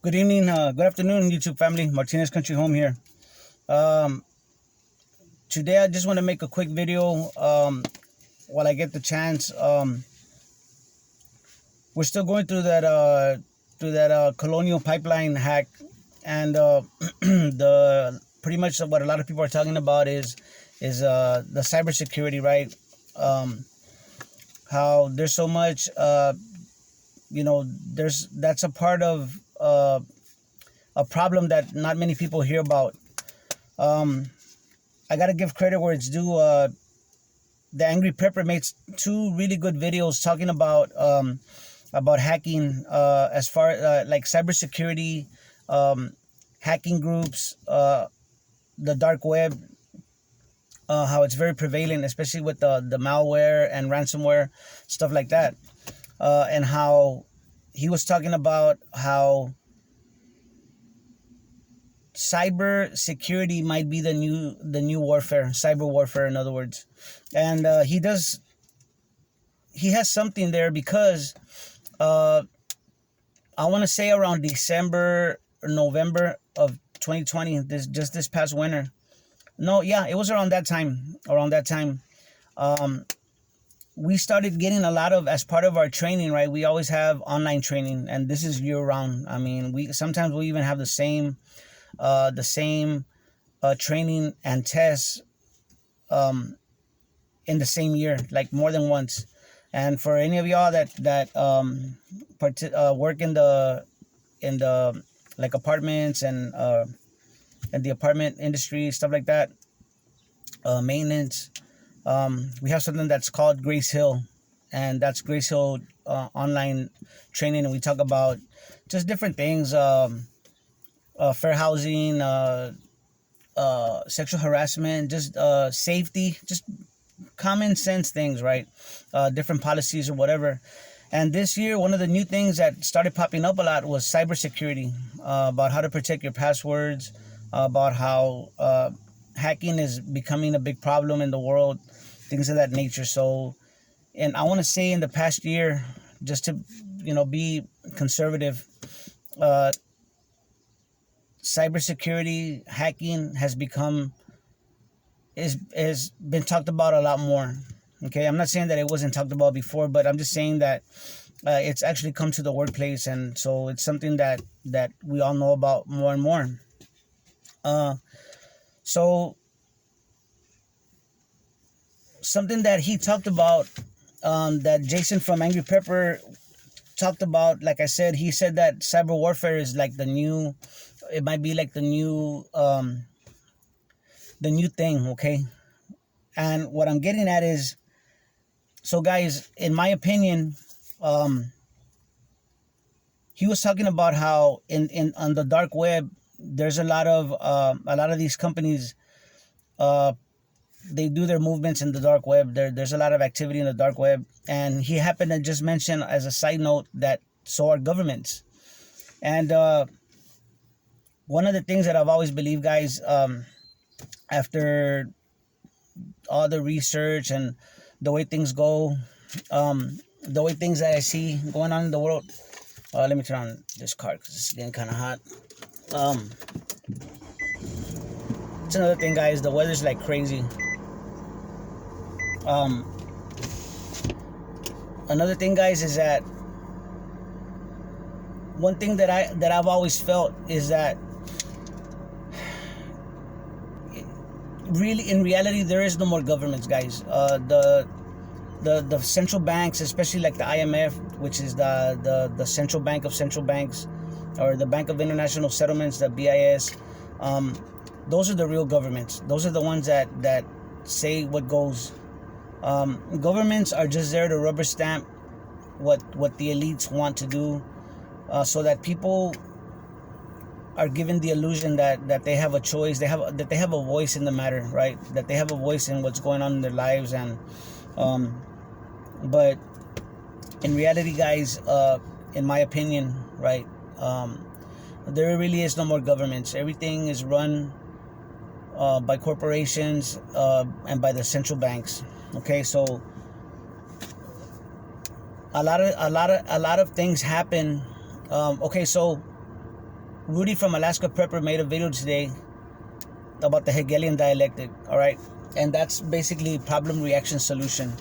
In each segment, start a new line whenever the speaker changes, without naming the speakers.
Good evening, good afternoon, YouTube family. Martinez Country Home here. Um, Today, I just want to make a quick video while I get the chance. We're still going through that colonial pipeline hack, and the pretty much what a lot of people are talking about is the cybersecurity, right? Um, how there's so much, that's a part of a problem that not many people hear about. Um, I gotta give credit where it's due. The Angry Prepper makes two really good videos talking about hacking, as far like cybersecurity, hacking groups, the dark web, how it's very prevalent, especially with the malware and ransomware stuff like that, and how he was talking about how cyber security might be the new warfare, cyber warfare, in other words. And he has something there because uh, I want to say around December or November of 2020, this past winter. No, yeah, it was around that time. Um, we started getting a lot of, as part of our training, right? We always have online training, and this is year round. I mean, we even have the same training and tests um, in the same year, like more than once. And for any of y'all that work in the like apartments and the apartment industry, stuff like that, maintenance, we have something that's called Grace Hill, and that's Grace Hill online training, and we talk about just different things. Fair housing, sexual harassment, just safety, just common sense things, right? Different policies or whatever. And this year, one of the new things that started popping up a lot was cybersecurity, about how to protect your passwords, about how hacking is becoming a big problem in the world, things of that nature. So, and I want to say in the past year, just to be conservative, uh, cybersecurity hacking has been talked about a lot more. Okay, I'm not saying that it wasn't talked about before, but I'm just saying that it's actually come to the workplace, and so it's something that we all know about more and more. Uh, so something that he talked about, that Jason from Angry Pepper talked about, like I said, he said that cyber warfare is like it might be like the new thing, okay? And what I'm getting at is, so guys, in my opinion, um, he was talking about how in on the dark web, there's a lot of these companies, uh, they do their movements in the dark web. There's a lot of activity in the dark web, and he happened to just mention as a side note that so are governments. And one of the things that I've always believed, guys, after all the research and the way things go, the way things that I see going on in the world. Let me turn on this car because it's getting kind of hot. Um, it's another thing, guys. The weather's like crazy. Um, Another thing, guys, is that one thing that I've always felt is that really, in reality, there is no more governments, guys. The central banks, especially like the IMF, which is the central bank of central banks, or the Bank of International Settlements, the BIS. Um, those are the real governments. Those are the ones that say what goes. Governments are just there to rubber stamp what the elites want to do, so that people are given the illusion that they have a choice, that they have a voice in the matter, right? That they have a voice in what's going on in their lives. And but in reality, guys, in my opinion, right, there really is no more governments. Everything is run by corporations, and by the central banks. Okay, so a lot of things happen. Okay, so Rudy from Alaska Prepper made a video today about the Hegelian dialectic, all right? And that's basically problem, reaction, solution.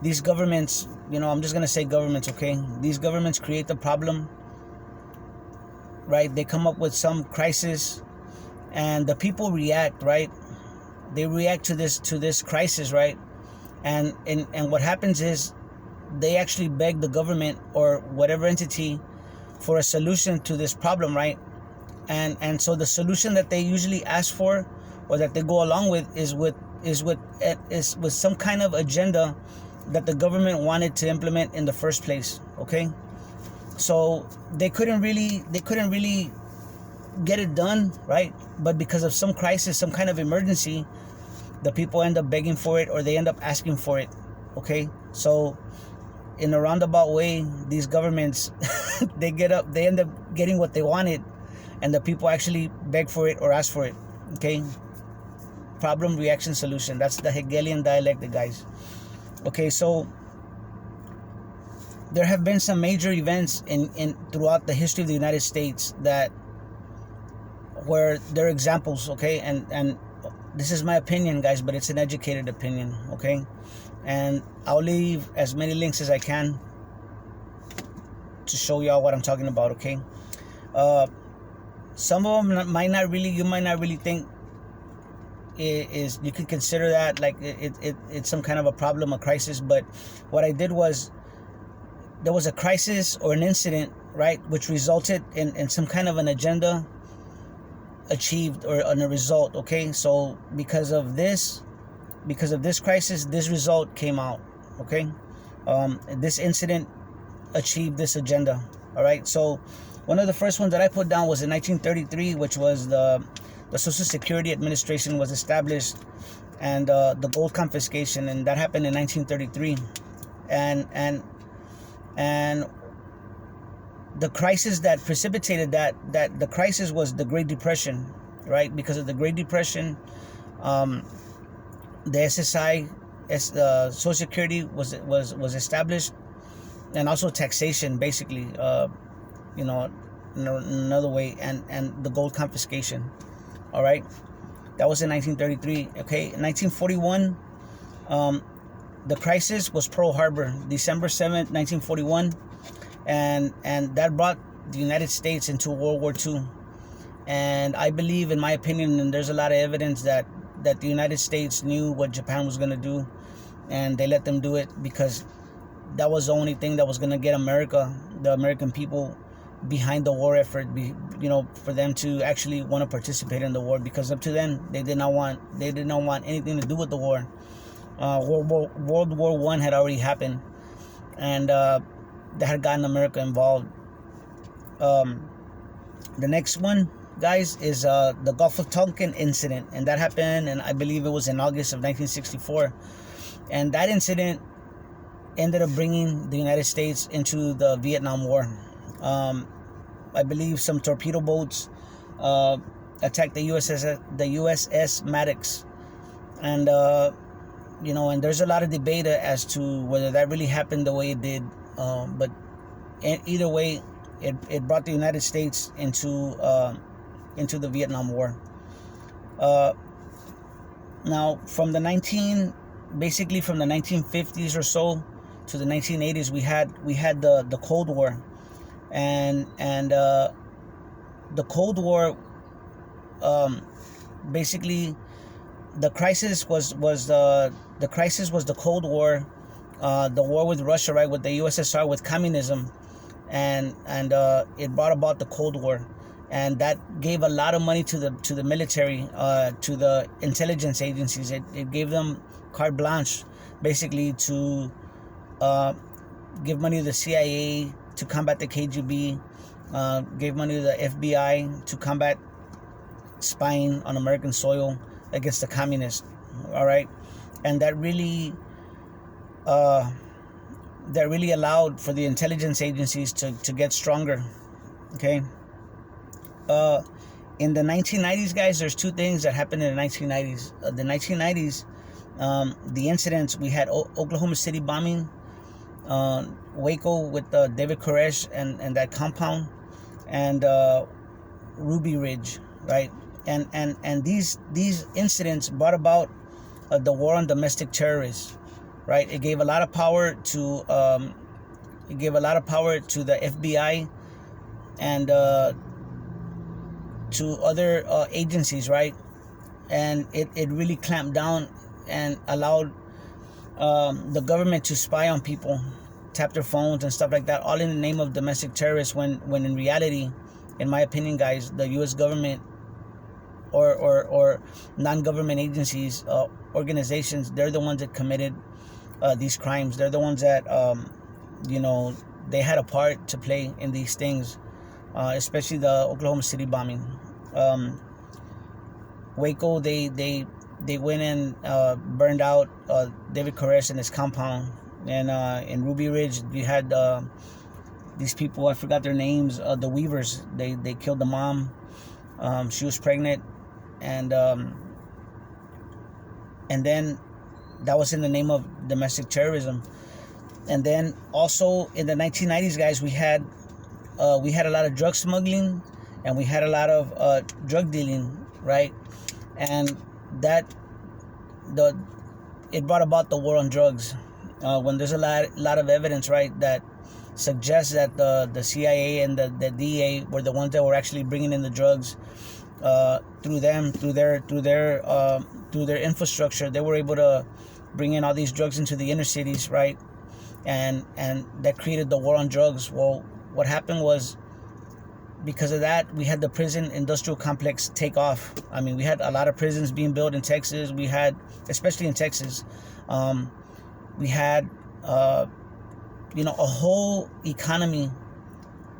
These governments, I'm just going to say governments, okay? These governments create the problem, right? They come up with some crisis, and the people react, right? They react to this crisis, right? And what happens is they actually beg the government or whatever entity for a solution to this problem, right? And so the solution that they usually ask for, or that they go along with, is with some kind of agenda that the government wanted to implement in the first place. Okay, so they couldn't really get it done, right? But because of some crisis, some kind of emergency, the people end up begging for it, or they end up asking for it. Okay, so in a roundabout way, these governments they end up getting what they wanted, and the people actually beg for it or ask for it. Okay, problem, reaction, solution. That's the Hegelian dialectic, guys. Okay, so there have been some major events in throughout the history of the United States where they're examples, okay? And this is my opinion, guys, but it's an educated opinion, okay? And I'll leave as many links as I can to show y'all what I'm talking about, okay? Some of them you might not really think is you could consider that like it's some kind of a problem, a crisis. But what I did was, there was a crisis or an incident, right, which resulted in some kind of an agenda achieved, or a result. Okay, so because of this crisis, this result came out. Okay, this incident achieved this agenda. All right, so one of the first ones that I put down was in 1933, which was the Social Security Administration was established, and the gold confiscation, and that happened in 1933. And the crisis that precipitated that the crisis was the Great Depression, right? Because of the Great Depression, the SSI, Social Security was established, and also taxation, basically, in another way, and the gold confiscation. All right, that was in 1933. Okay, in 1941, the crisis was Pearl Harbor, December 7th, 1941, and that brought the United States into World War II. And I believe, in my opinion, and there's a lot of evidence that the United States knew what Japan was going to do, and they let them do it because that was the only thing that was going to get the American people, behind the war effort, for them to actually want to participate in the war. Because up to then, they did not want anything to do with the war. World War I had already happened, and that had gotten America involved. The next one, guys, is the Gulf of Tonkin Incident, and that happened, and I believe it was in August of 1964. And that incident ended up bringing the United States into the Vietnam War. I believe some torpedo boats attacked the USS Maddox, and and there's a lot of debate as to whether that really happened the way it did. But either way, it brought the United States into the Vietnam War. Now, from the 1950s or so to the 1980s, we had the Cold War. And the Cold War, basically, the crisis was the Cold War, the war with Russia, right, with the USSR, with communism, and it brought about the Cold War, and that gave a lot of money to the military, to the intelligence agencies. It gave them carte blanche, basically, to give money to the CIA to combat the KGB, gave money to the FBI to combat spying on American soil against the communists. All right, and that really allowed for the intelligence agencies to get stronger. Okay, in the 1990s, guys, there's two things that happened in the 1990s. The 1990s, the incidents, we had Oklahoma City bombing, Waco with David Koresh and that compound, and Ruby Ridge, right? And these incidents brought about the war on domestic terrorists, right? It gave a lot of power to the FBI and to other agencies, right? And it really clamped down and allowed the government to spy on people, tap their phones and stuff like that, all in the name of domestic terrorists, when in reality, in my opinion, guys, the U.S. government or non-government agencies, organizations, they're the ones that committed these crimes. They're the ones that they had a part to play in these things, especially the Oklahoma City bombing. Waco, they went and burned out David Koresh and his compound. And in Ruby Ridge, we had these people, I forgot their names, the Weavers. They killed the mom. She was pregnant, and then that was in the name of domestic terrorism. And then also in the 1990s, guys, we had a lot of drug smuggling, and we had a lot of drug dealing, right? And it brought about the war on drugs. When there's a lot of evidence, right, that suggests that the CIA and the DEA were the ones that were actually bringing in the drugs through their infrastructure. They were able to bring in all these drugs into the inner cities, right? And that created the war on drugs. Well, what happened was, because of that, we had the prison industrial complex take off. I mean, we had a lot of prisons being built in Texas. We had, especially in Texas, we had a whole economy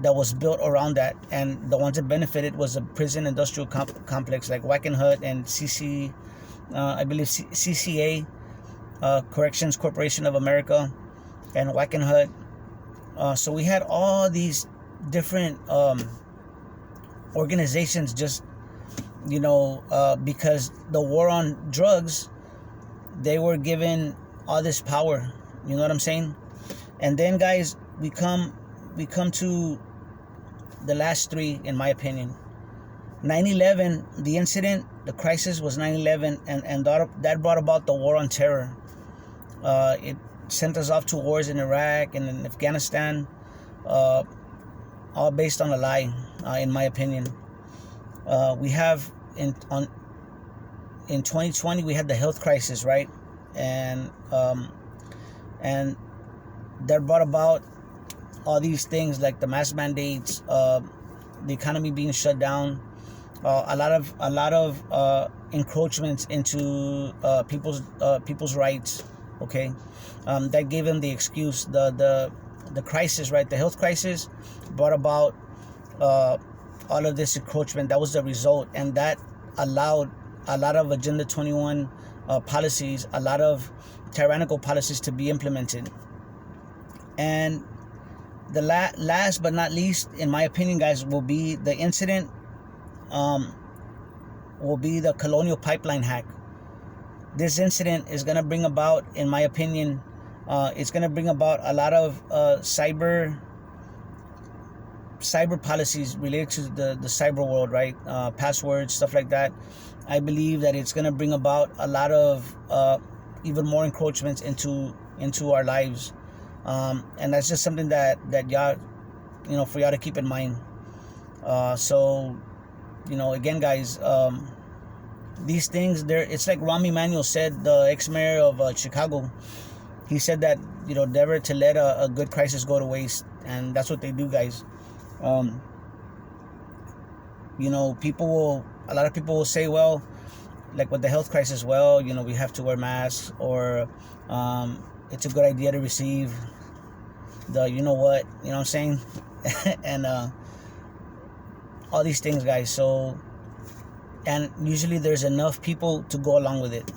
that was built around that, and the ones that benefited was the prison industrial complex, like Wackenhut and CCA, Corrections Corporation of America, and Wackenhut. So we had all these different organizations, just because the war on drugs, they were given all this power. You know what I'm saying? And then, guys, we come to the last three, in my opinion. 9/11, the incident, the crisis was 9/11, and that brought about the war on terror. It sent us off to wars in Iraq and in Afghanistan, all based on a lie, in my opinion. We have in 2020, we had the health crisis, right? And that brought about all these things like the mask mandates, the economy being shut down, a lot of encroachments into people's rights. Okay, that gave them the excuse. The crisis, right? The health crisis brought about all of this encroachment. That was the result, and that allowed a lot of Agenda 21 policies, a lot of tyrannical policies to be implemented. And the last but not least, in my opinion, guys, will be the incident, will be the Colonial Pipeline hack. This incident is going to bring about, in my opinion, it's going to bring about a lot of cyber policies related to the cyber world, right? Passwords, stuff like that. I believe that it's going to bring about a lot of even more encroachments into our lives. And that's just something that y'all, for y'all to keep in mind. So, again, guys, these things, it's like Rahm Emanuel said, the ex-mayor of Chicago. He said that, never to let a good crisis go to waste. And that's what they do, guys. A lot of people will say, well, like with the health crisis, well, we have to wear masks, or it's a good idea to receive the what I'm saying, and all these things, guys. So, and usually there's enough people to go along with it.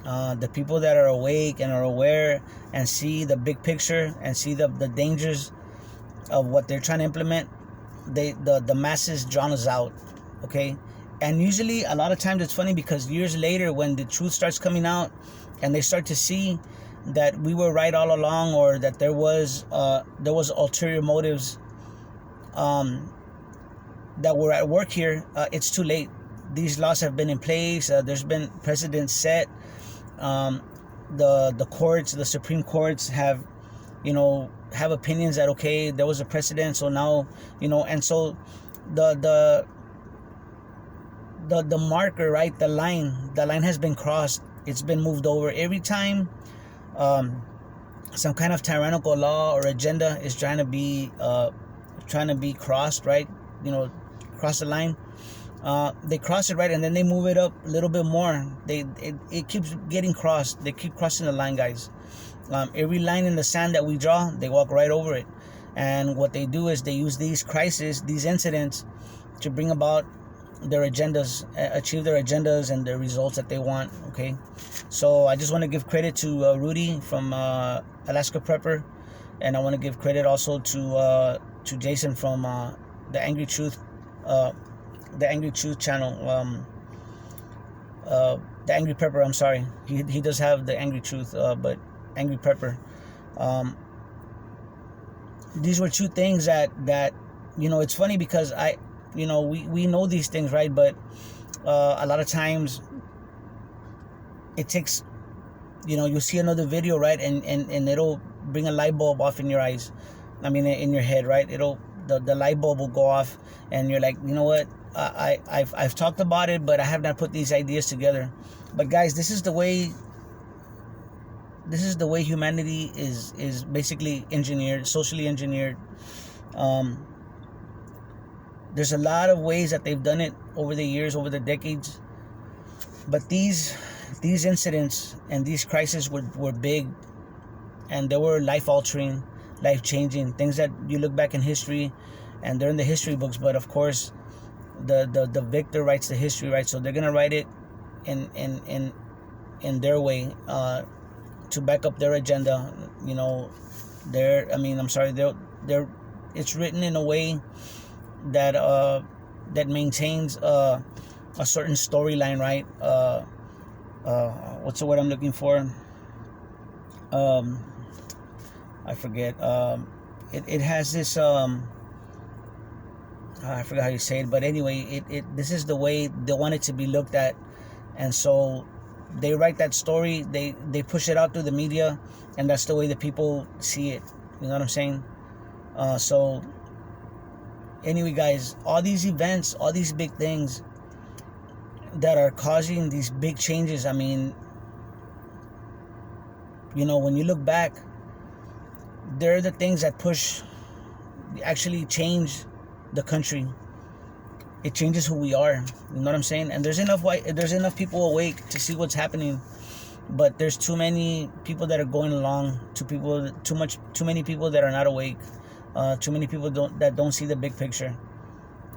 The people that are awake and are aware and see the big picture and see the dangers of what they're trying to implement, the masses drown us out. Okay. And usually, a lot of times, it's funny because years later, when the truth starts coming out and they start to see that we were right all along, or that there was ulterior motives, that were at work here, it's too late. These laws have been in place. There's been precedents set. The courts, the Supreme Courts have, have opinions that, okay, there was a precedent, so now, and so the marker, right, the line has been crossed. It's been moved over. Every time some kind of tyrannical law or agenda is trying to be crossed, right, cross the line, they cross it, right, and then they move it up a little bit more. It keeps getting crossed. They keep crossing the line, guys. Every line in the sand that we draw, they walk right over it. And what they do is they use these crises, these incidents, to bring about their agendas, achieve their agendas and the results that they want. Okay, so I just want to give credit to Rudy from Alaska Prepper, and I want to give credit also to Jason from the Angry Truth channel, the Angry Prepper. I'm sorry, he does have the Angry Truth, but Angry Prepper. These were two things that it's funny because we know these things, right? But a lot of times it takes, you'll see another video, right? And it'll bring a light bulb off in your eyes. I mean, in your head, right? The light bulb will go off and you're like, you know what? I've talked about it, but I have not put these ideas together. But guys, this is the way humanity is basically engineered, socially engineered. There's a lot of ways that they've done it over the years, over the decades. But these incidents and these crises were big, and they were life-altering, life-changing, things that you look back in history and they're in the history books. But of course, the victor writes the history, right? So they're gonna write it in their way, to back up their agenda. It's written in a way that maintains a certain storyline, right? What's the word I'm looking for? I forget. It has this I forgot how you say it, but anyway, this is the way they want it to be looked at, and so they write that story, they push it out through the media, and that's the way the people see it. You know what I'm saying? So anyway, guys, all these events, all these big things that are causing these big changes, I mean, when you look back, they're the things that actually change the country. It changes who we are. You know what I'm saying? And there's enough people awake to see what's happening, but there's too many people that are going along. Too many people that are not awake. Too many people that don't see the big picture.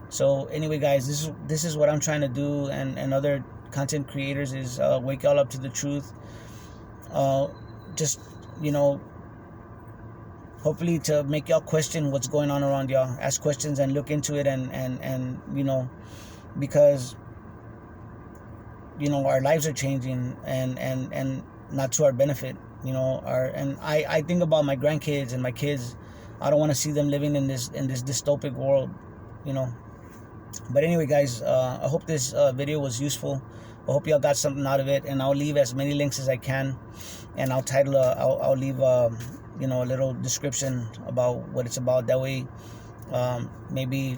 So anyway, guys, this is what I'm trying to do, and other content creators is wake y'all up to the truth. Just hopefully to make y'all question what's going on around y'all. Ask questions and look into it, and because our lives are changing, and not to our benefit. I think about my grandkids and my kids. I don't want to see them living in this dystopic world. But anyway, guys, I hope this video was useful. I hope y'all got something out of it, and I'll leave as many links as I can, and I'll leave a little description about what it's about. That way, maybe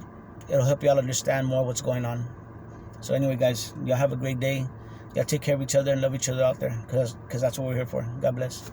it'll help y'all understand more what's going on. So anyway, guys, y'all have a great day. Y'all take care of each other and love each other out there, because that's what we're here for. God bless.